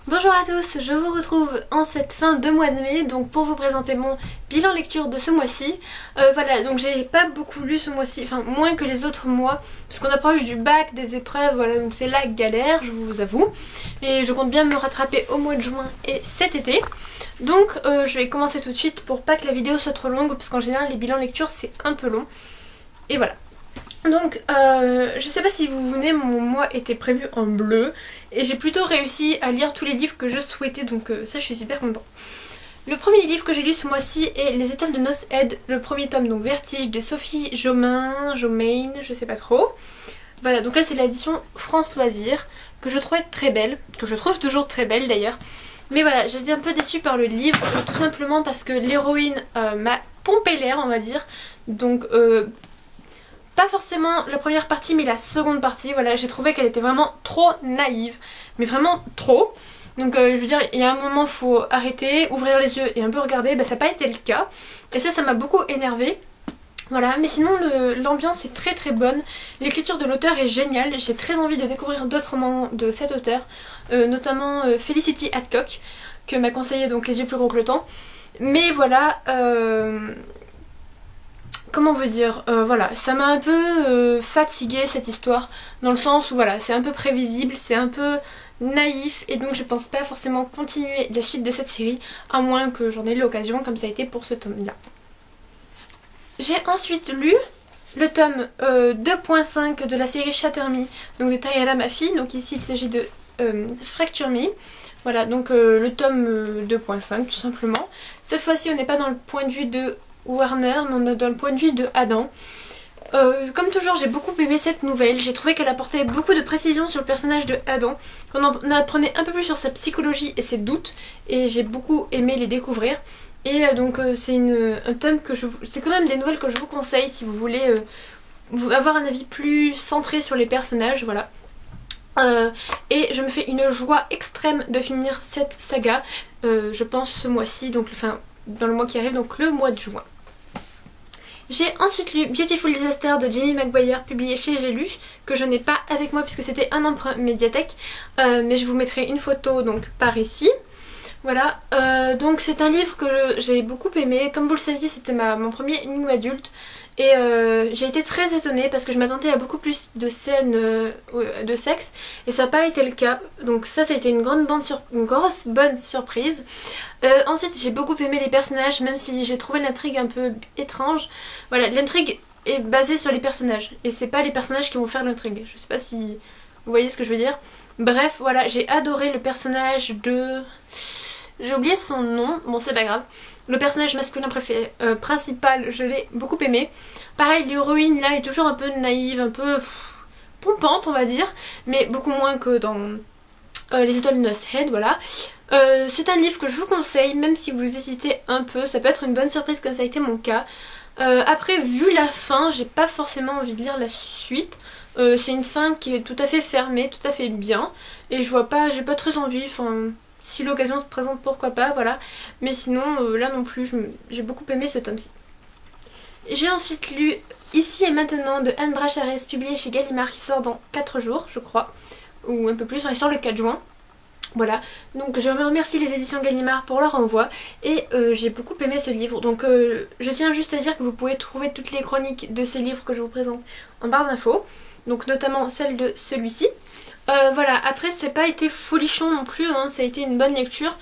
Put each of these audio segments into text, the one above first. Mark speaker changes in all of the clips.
Speaker 1: Bonjour à tous, je vous retrouve en cette fin de mois de mai donc pour vous présenter mon bilan lecture de ce mois-ci. Voilà, donc j'ai pas beaucoup lu ce mois-ci, enfin moins que les autres mois, parce qu'on approche du bac, des épreuves, voilà, donc c'est la galère, je vous avoue. Et je compte bien me rattraper au mois de juin et cet été. Donc je vais commencer tout de suite pour pas que la vidéo soit trop longue, parce qu'en général les bilans lecture c'est un peu long. Et voilà. Donc je sais pas si vous vous souvenez, mon mois était prévu en bleu et j'ai plutôt réussi à lire tous les livres que je souhaitais, donc ça je suis super contente. Le premier livre que j'ai lu ce mois-ci est Les Étoiles de Noces Aide, le premier tome, donc Vertige de Sophie Jomain, je sais pas trop. Voilà, donc là c'est l'édition France Loisirs que je trouvais très belle, que je trouve toujours très belle d'ailleurs. Mais voilà, j'ai été un peu déçue par le livre, tout simplement parce que l'héroïne m'a pompé l'air, on va dire. Donc pas forcément la première partie mais la seconde partie, voilà, j'ai trouvé qu'elle était vraiment trop naïve, mais vraiment trop. Donc je veux dire, il y a un moment faut arrêter, ouvrir les yeux et un peu regarder, bah ça n'a pas été le cas. Et ça m'a beaucoup énervée. Voilà, mais sinon l'ambiance est très très bonne, l'écriture de l'auteur est géniale, j'ai très envie de découvrir d'autres romans de cet auteur, notamment Felicity Hadcock, que m'a conseillé donc Les Yeux Plus Gros que le Temps. Mais voilà, comment vous dire, voilà, ça m'a un peu fatiguée cette histoire, dans le sens où voilà, c'est un peu prévisible, c'est un peu naïf, et donc je pense pas forcément continuer la suite de cette série, à moins que j'en ai l'occasion, comme ça a été pour ce tome-là. J'ai ensuite lu le tome 2.5 de la série Shatter Me, donc de Tayala Mafi, donc ici il s'agit de Fracture Me. Voilà, donc le tome 2.5 tout simplement. Cette fois-ci on n'est pas dans le point de vue de Warner, mais on est dans le point de vue de Adam. Comme toujours, j'ai beaucoup aimé cette nouvelle. J'ai trouvé qu'elle apportait beaucoup de précision sur le personnage de Adam. On en apprenait un peu plus sur sa psychologie et ses doutes, et j'ai beaucoup aimé les découvrir. Et donc c'est un tome que c'est quand même des nouvelles que je vous conseille si vous voulez avoir un avis plus centré sur les personnages, voilà. Et je me fais une joie extrême de finir cette saga, je pense ce mois-ci, donc enfin dans le mois qui arrive, donc le mois de juin. J'ai ensuite lu Beautiful Disaster de Jamie McGuire, publié chez J'ai lu, que je n'ai pas avec moi puisque c'était un emprunt médiathèque, mais je vous mettrai une photo donc par ici. Voilà, donc c'est un livre que j'ai beaucoup aimé. Comme vous le saviez, c'était mon premier new adulte. Et j'ai été très étonnée parce que je m'attendais à beaucoup plus de scènes de sexe. Et ça n'a pas été le cas. Donc ça a été une grosse bonne surprise. Ensuite j'ai beaucoup aimé les personnages, même si j'ai trouvé l'intrigue un peu étrange. Voilà, l'intrigue est basée sur les personnages. Et c'est pas les personnages qui vont faire l'intrigue. Je sais pas si vous voyez ce que je veux dire. Bref, voilà, j'ai adoré le personnage de... J'ai oublié son nom, bon c'est pas grave. Le personnage masculin principal, je l'ai beaucoup aimé. Pareil, l'héroïne là est toujours un peu naïve, un peu pompante on va dire, mais beaucoup moins que dans Les Étoiles de Noces Aide, voilà. C'est un livre que je vous conseille, même si vous hésitez un peu, ça peut être une bonne surprise comme ça a été mon cas. Après, vu la fin, j'ai pas forcément envie de lire la suite. C'est une fin qui est tout à fait fermée, tout à fait bien, et j'ai pas très envie, enfin... Si l'occasion se présente, pourquoi pas, voilà. Mais sinon, là non plus, j'ai beaucoup aimé ce tome-ci. J'ai ensuite lu Ici et Maintenant de Anne Brachares, publié chez Gallimard, qui sort dans 4 jours, je crois. Ou un peu plus, il sort le 4 juin. Voilà, donc je remercie les éditions Gallimard pour leur envoi. Et j'ai beaucoup aimé ce livre. Donc je tiens juste à dire que vous pouvez trouver toutes les chroniques de ces livres que je vous présente en barre d'infos. Donc notamment celle de celui-ci. Voilà, après c'est pas été folichon non plus, hein, ça a été une bonne lecture,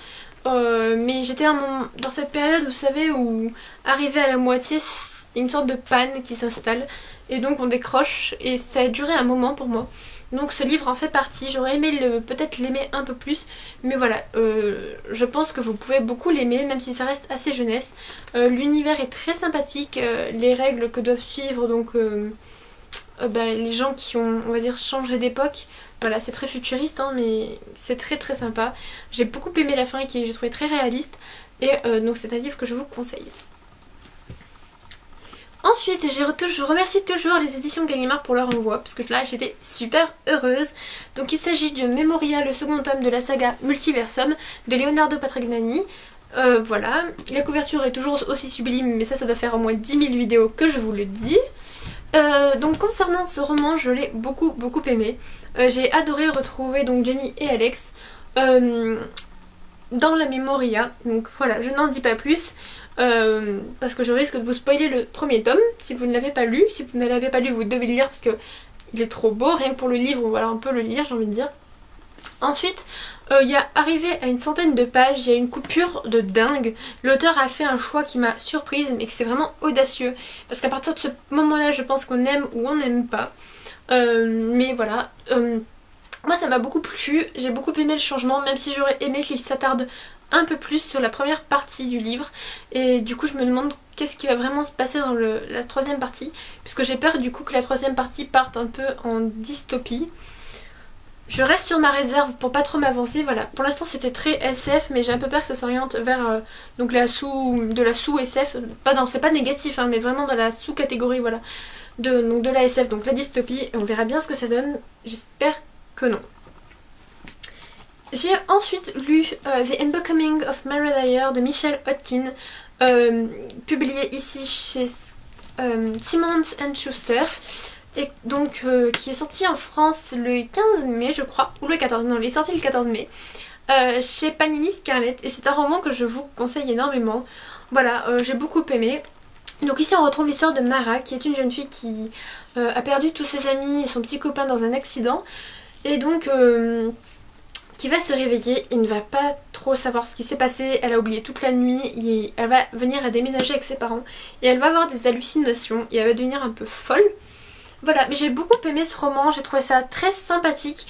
Speaker 1: mais j'étais dans cette période, vous savez, où arrivé à la moitié, c'est une sorte de panne qui s'installe, et donc on décroche, et ça a duré un moment pour moi. Donc ce livre en fait partie, j'aurais aimé peut-être l'aimer un peu plus, mais voilà, je pense que vous pouvez beaucoup l'aimer, même si ça reste assez jeunesse. L'univers est très sympathique, les règles que doivent suivre, donc... les gens qui ont, on va dire, changé d'époque, voilà, c'est très futuriste, hein, mais c'est très très sympa. J'ai beaucoup aimé la fin qui j'ai trouvé très réaliste, et donc c'est un livre que je vous conseille. Ensuite, je remercie toujours les éditions Gallimard pour leur envoi, parce que là j'étais super heureuse. Donc il s'agit de Memoria, le second tome de la saga Multiversum de Leonardo Patrignani. Voilà, la couverture est toujours aussi sublime, mais ça doit faire au moins 10 000 vidéos que je vous le dis. Donc concernant ce roman, je l'ai beaucoup aimé. J'ai adoré retrouver donc Jenny et Alex. dans la Memoria. Donc voilà, je n'en dis pas plus. Parce que je risque de vous spoiler le premier tome si vous ne l'avez pas lu. Si vous ne l'avez pas lu, vous devez le lire parce que il est trop beau. Rien que pour le livre, voilà, on peut le lire, j'ai envie de dire. Ensuite, il y a arrivé à une centaine de pages, il y a une coupure de dingue. L'auteur a fait un choix qui m'a surprise, mais que c'est vraiment audacieux. Parce qu'à partir de ce moment-là, je pense qu'on aime ou on n'aime pas. Mais voilà. Moi, ça m'a beaucoup plu. J'ai beaucoup aimé le changement, même si j'aurais aimé qu'il s'attarde un peu plus sur la première partie du livre. Et du coup, je me demande qu'est-ce qui va vraiment se passer dans la troisième partie. Puisque j'ai peur du coup que la troisième partie parte un peu en dystopie. Je reste sur ma réserve pour pas trop m'avancer, voilà. Pour l'instant c'était très SF, mais j'ai un peu peur que ça s'oriente vers donc la sous-SF. C'est pas négatif, hein, mais vraiment dans la sous-catégorie, voilà. Donc de la SF, donc la dystopie. Et on verra bien ce que ça donne. J'espère que non. J'ai ensuite lu The Unbecoming of Mary Dyer de Michelle Hodkin, publié ici chez Simons & Schuster. Et donc qui est sorti en France le 15 mai je crois, ou le 14, non il est sorti le 14 mai chez Panini Scarlett, et c'est un roman que je vous conseille énormément. Voilà, j'ai beaucoup aimé. Donc ici on retrouve l'histoire de Mara, qui est une jeune fille qui a perdu tous ses amis et son petit copain dans un accident, et donc qui va se réveiller, il ne va pas trop savoir ce qui s'est passé, elle a oublié toute la nuit, et elle va venir à déménager avec ses parents, et elle va avoir des hallucinations, et elle va devenir un peu folle. Voilà, mais j'ai beaucoup aimé ce roman, j'ai trouvé ça très sympathique.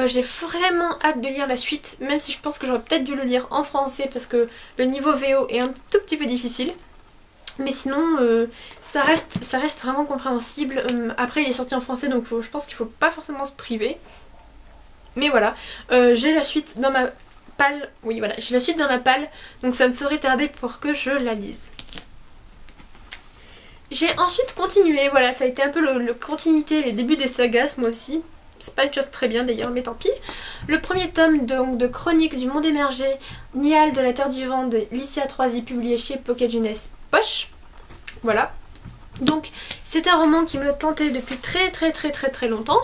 Speaker 1: J'ai vraiment hâte de lire la suite, même si je pense que j'aurais peut-être dû le lire en français parce que le niveau VO est un tout petit peu difficile. Mais sinon, ça reste vraiment compréhensible. Après, il est sorti en français, donc je pense qu'il faut pas forcément se priver. Mais voilà, j'ai la suite dans ma palle. Oui, voilà, j'ai la suite dans ma palle, donc ça ne saurait tarder pour que je la lise. J'ai ensuite continué, voilà, ça a été un peu le continuité, les débuts des sagas, moi aussi. C'est pas une chose très bien d'ailleurs, mais tant pis. Le premier tome de Chroniques du monde émergé, Nial de la Terre du Vent de Licia Troisi, publié chez Pocket Jeunesse Poche. Voilà. Donc c'est un roman qui me tentait depuis très longtemps.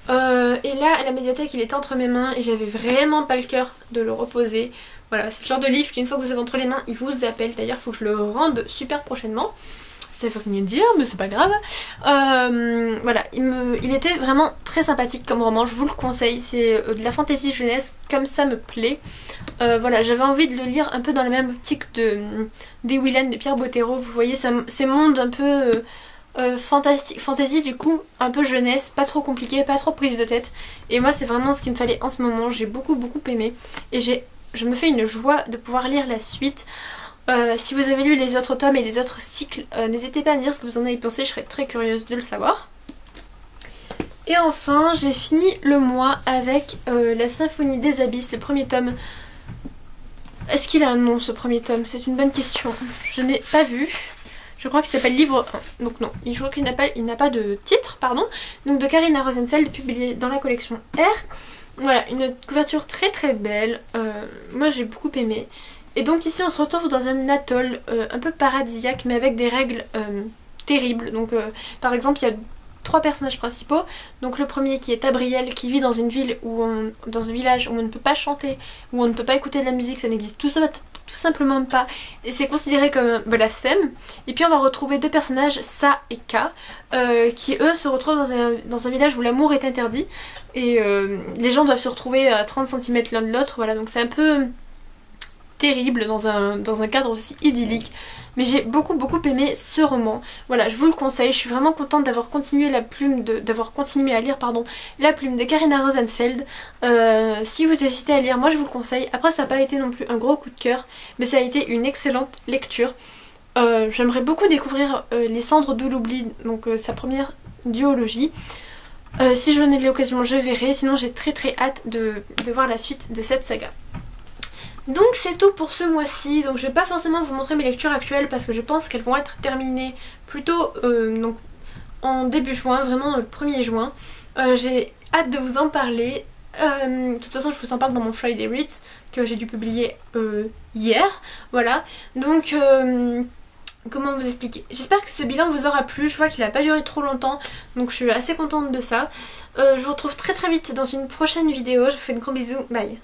Speaker 1: Et là à la médiathèque il était entre mes mains et j'avais vraiment pas le cœur de le reposer. Voilà, c'est le genre de livre qu'une fois que vous avez entre les mains, il vous appelle. D'ailleurs il faut que je le rende super prochainement. Ça veut rien dire, mais c'est pas grave. Voilà, il était vraiment très sympathique comme roman, je vous le conseille. C'est de la fantasy jeunesse, comme ça me plaît. Voilà, j'avais envie de le lire un peu dans la même optique des Willen de Pierre Bottero. Vous voyez, ces mondes un peu fantasy du coup, un peu jeunesse, pas trop compliqué, pas trop prise de tête. Et moi, c'est vraiment ce qu'il me fallait en ce moment. J'ai beaucoup aimé. Et je me fais une joie de pouvoir lire la suite. Si vous avez lu les autres tomes et les autres cycles, n'hésitez pas à me dire ce que vous en avez pensé, je serais très curieuse de le savoir. Et enfin, j'ai fini le mois avec la Symphonie des Abysses, le premier tome. Est-ce qu'il a un nom ce premier tome? C'est une bonne question. Je n'ai pas vu. Je crois qu'il s'appelle Livre 1. Donc non, je crois qu'il n'a pas de titre, pardon. Donc de Karina Rosenfeld, publié dans la collection R. Voilà, une couverture très belle. Moi j'ai beaucoup aimé. Et donc ici on se retrouve dans un atoll un peu paradisiaque, mais avec des règles terribles. Donc par exemple il y a 3 personnages principaux. Donc le premier qui est Tabriel, qui vit dans une ville dans un village où on ne peut pas chanter, où on ne peut pas écouter de la musique, ça n'existe tout simplement pas. Et c'est considéré comme un blasphème. Et puis on va retrouver 2 personnages, Sa et Ka, qui eux se retrouvent dans un village où l'amour est interdit. Et les gens doivent se retrouver à 30 cm l'un de l'autre. Voilà, donc c'est un peu terrible dans un cadre aussi idyllique. Mais j'ai beaucoup aimé ce roman. Voilà, je vous le conseille. Je suis vraiment contente d'avoir continué à lire La Plume de Karina Rosenfeld. Si vous hésitez à lire, moi je vous le conseille. Après ça n'a pas été non plus un gros coup de cœur, mais ça a été une excellente lecture. J'aimerais beaucoup découvrir Les Cendres de l'oubli, donc sa première duologie. Si j'en ai l'occasion, je verrai. Sinon j'ai très hâte de voir la suite de cette saga. Donc c'est tout pour ce mois-ci, donc je vais pas forcément vous montrer mes lectures actuelles parce que je pense qu'elles vont être terminées plutôt donc en début juin, vraiment le 1er juin. J'ai hâte de vous en parler. De toute façon je vous en parle dans mon Friday Reads que j'ai dû publier hier. Voilà, donc comment vous expliquer? J'espère que ce bilan vous aura plu. Je vois qu'il n'a pas duré trop longtemps, donc je suis assez contente de ça. Je vous retrouve très vite dans une prochaine vidéo. Je vous fais de gros bisous, bye.